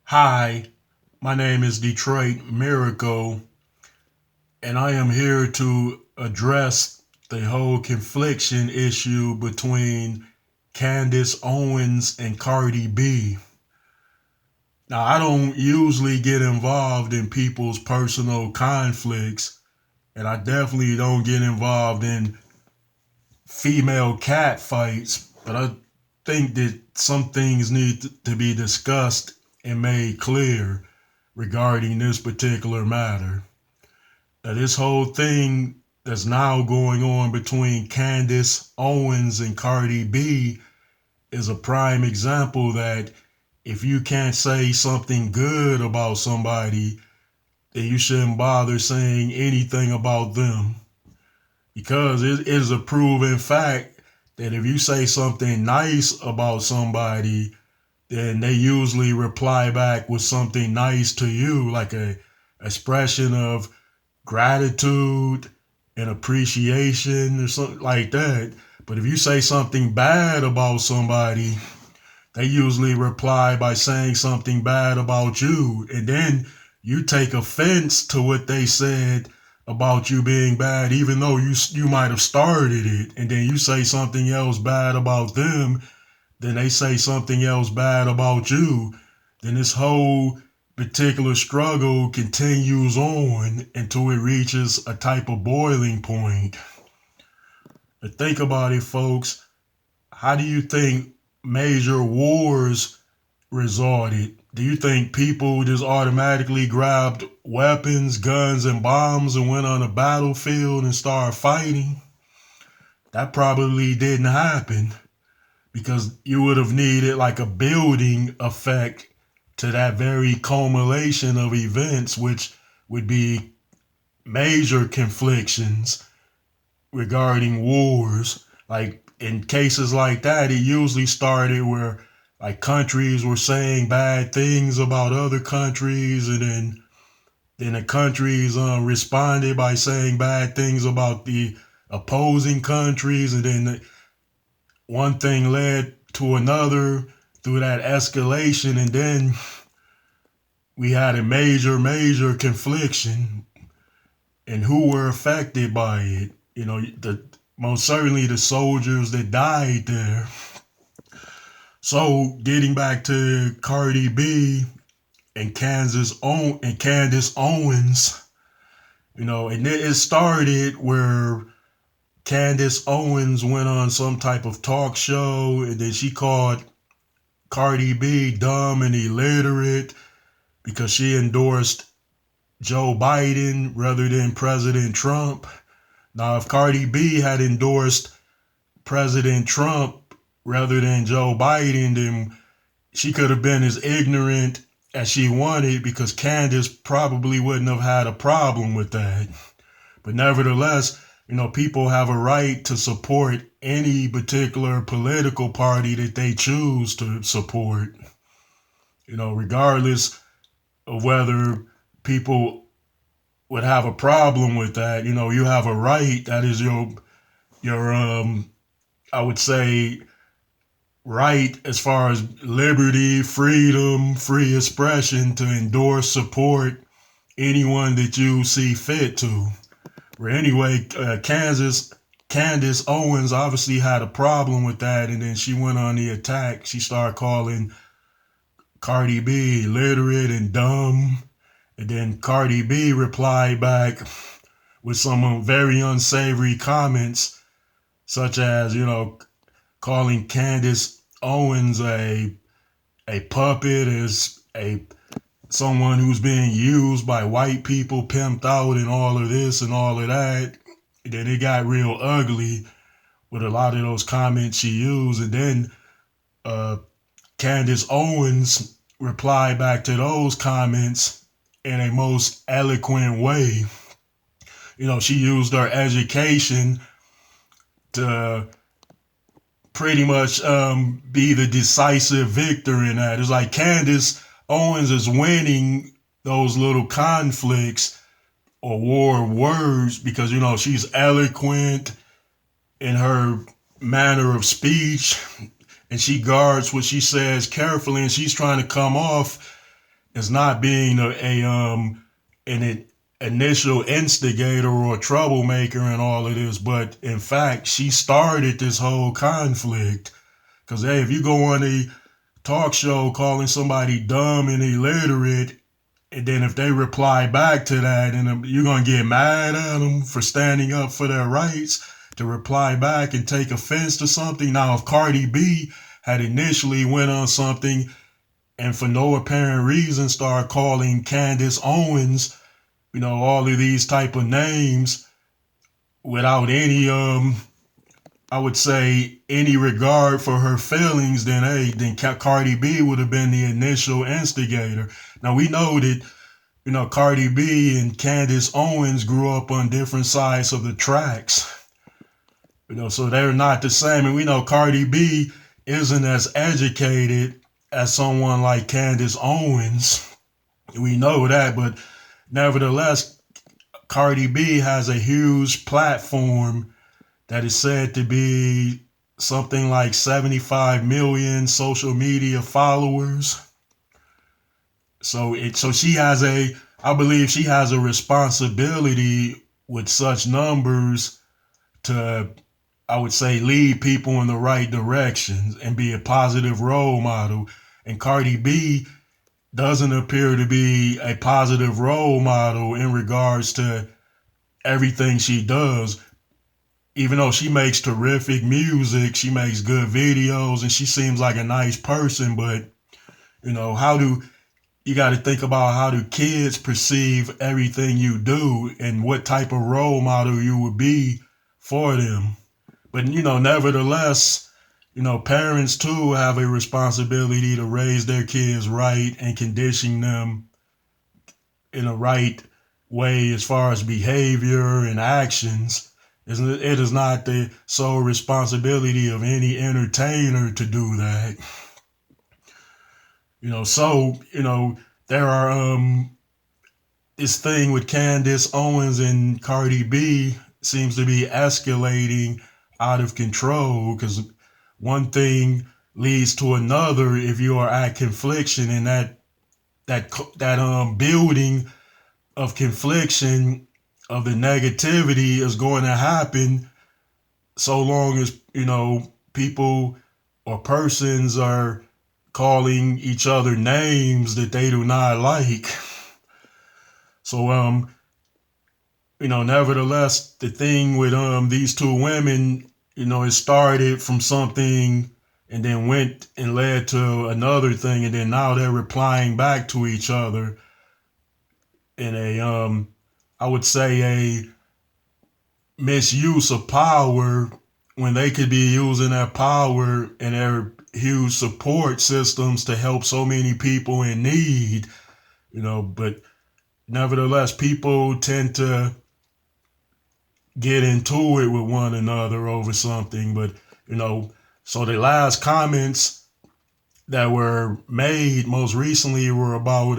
Hi, my name is Detroit Miracle, and I am here to address the whole confliction issue between Candace Owens and Cardi B. Now, I don't usually get involved in people's personal conflicts, and I definitely don't get involved in female cat fights, but I think that some things need to be discussed and made clear regarding this particular matter. Now, this whole thing that's now going on between Candace Owens and Cardi B is a prime example that if you can't say something good about somebody, then you shouldn't bother saying anything about them. Because it is a proven fact that if you say something nice about somebody, then they usually reply back with something nice to you, like a expression of gratitude and appreciation or something like that. But if you say something bad about somebody, they usually reply by saying something bad about you. And then you take offense to what they said about you being bad, even though you might have started it. And then you say something else bad about them, then they say something else bad about you. Then this whole particular struggle continues on until it reaches a type of boiling point. But think about it, folks. How do you think major wars resulted? Do you think people just automatically grabbed weapons, guns, and bombs and went on a battlefield and started fighting? That probably didn't happen because you would have needed like a building effect to that very culmination of events, which would be major conflictions regarding wars. Like in cases like that, it usually started where like countries were saying bad things about other countries, and then the countries responded by saying bad things about the opposing countries, and then one thing led to another through that escalation, and then we had a major confliction, and who were affected by it. The most certainly the soldiers that died there. So getting back to Cardi B and Candace Owens, and it started where Candace Owens went on some type of talk show, and then she called Cardi B dumb and illiterate because she endorsed Joe Biden rather than President Trump. Now, if Cardi B had endorsed President Trump rather than Joe Biden, then she could have been as ignorant as she wanted because Candace probably wouldn't have had a problem with that. But nevertheless, people have a right to support any particular political party that they choose to support, regardless of whether people would have a problem with that. You have a right. That is your I would say right as far as liberty, freedom, free expression to endorse, support anyone that you see fit to. But anyway, Candace Owens obviously had a problem with that, and then she went on the attack. She started calling Cardi B illiterate and dumb, and then Cardi B replied back with some very unsavory comments, such as calling Candace Owens a puppet, as a someone who's being used by white people, pimped out, and all of this and all of that. And then it got real ugly with a lot of those comments she used. And then uh, Candace Owens replied back to those comments in a most eloquent way. She used her education to pretty much be the decisive victor in that. It's like Candace Owens is winning those little conflicts or war of words because she's eloquent in her manner of speech, and she guards what she says carefully, and she's trying to come off as not being an initial instigator or troublemaker in all of this, but in fact, she started this whole conflict. Because, hey, if you go on a talk show calling somebody dumb and illiterate, and then if they reply back to that, and you're going to get mad at them for standing up for their rights to reply back and take offense to something. Now, if Cardi B had initially went on something and for no apparent reason started calling Candace Owens, all of these type of names without any I would say any regard for her feelings, then Cardi B would have been the initial instigator. Now we know that Cardi B and Candace Owens grew up on different sides of the tracks. So they're not the same. And we know Cardi B isn't as educated as someone like Candace Owens. We know that, but nevertheless, Cardi B has a huge platform that is said to be something like 75 million social media followers. So I believe she has a responsibility with such numbers to, I would say, lead people in the right direction and be a positive role model. And Cardi B doesn't appear to be a positive role model in regards to everything she does. Even though she makes terrific music, she makes good videos, and she seems like a nice person, but you got to think about how do kids perceive everything you do and what type of role model you would be for them. But nevertheless, parents too have a responsibility to raise their kids right and condition them in a right way as far as behavior and actions. It is not the sole responsibility of any entertainer to do that. There are this thing with Candace Owens and Cardi B seems to be escalating out of control because one thing leads to another if you are at confliction, and that building of confliction of the negativity is going to happen so long as people or persons are calling each other names that they do not like. So nevertheless, the thing with these two women, it started from something and then went and led to another thing, and then now they're replying back to each other in a I would say a misuse of power when they could be using that power and their huge support systems to help so many people in need, but nevertheless, people tend to get into it with one another over something. But, so the last comments that were made most recently were about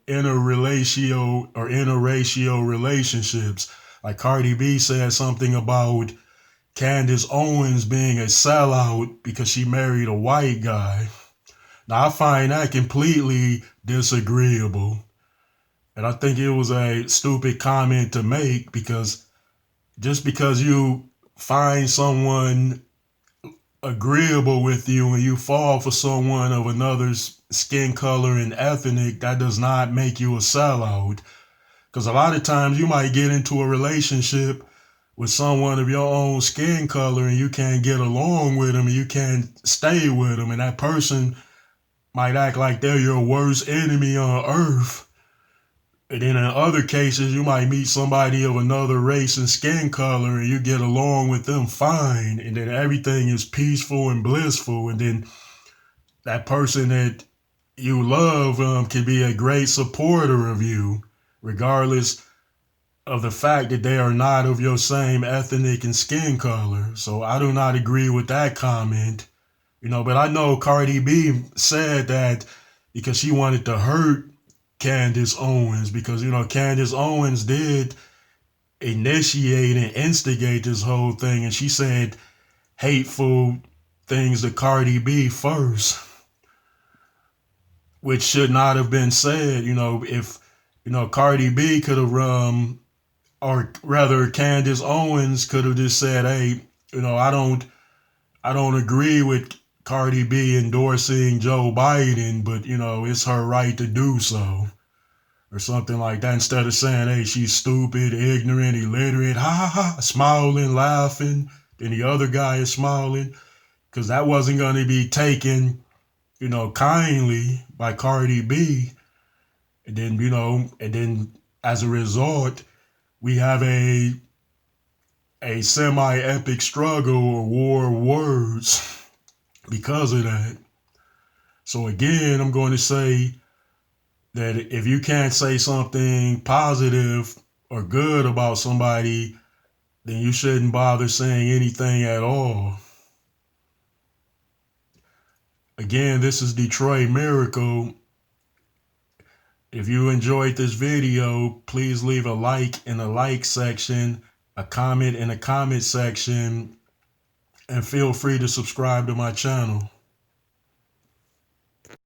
interracial relationships. Like Cardi B said something about Candace Owens being a sellout because she married a white guy. Now, I find that completely disagreeable. And I think it was a stupid comment to make because just because you find someone agreeable with you and you fall for someone of another skin color and ethnic, that does not make you a sellout. Because a lot of times you might get into a relationship with someone of your own skin color and you can't get along with them and you can't stay with them, and that person might act like they're your worst enemy on earth. And then in other cases, you might meet somebody of another race and skin color and you get along with them fine, and then everything is peaceful and blissful, and then that person that you love can be a great supporter of you, regardless of the fact that they are not of your same ethnic and skin color. So I do not agree with that comment, but I know Cardi B said that because she wanted to hurt Candace Owens, because, Candace Owens did initiate and instigate this whole thing, and she said hateful things to Cardi B first. which should not have been said. If Cardi B could have or rather Candace Owens could have just said, "Hey, I don't agree with Cardi B endorsing Joe Biden, but it's her right to do so." Or something like that, instead of saying, "Hey, she's stupid, ignorant, illiterate," ha ha ha, smiling, laughing, then the other guy is smiling, because that wasn't going to be taken, kindly by Cardi B. And then as a result, we have a semi-epic struggle or war of words because of that. So again, I'm going to say that if you can't say something positive or good about somebody, then you shouldn't bother saying anything at all. Again, this is Detroit Miracle. If you enjoyed this video, please leave a like in the like section, a comment in the comment section, and feel free to subscribe to my channel.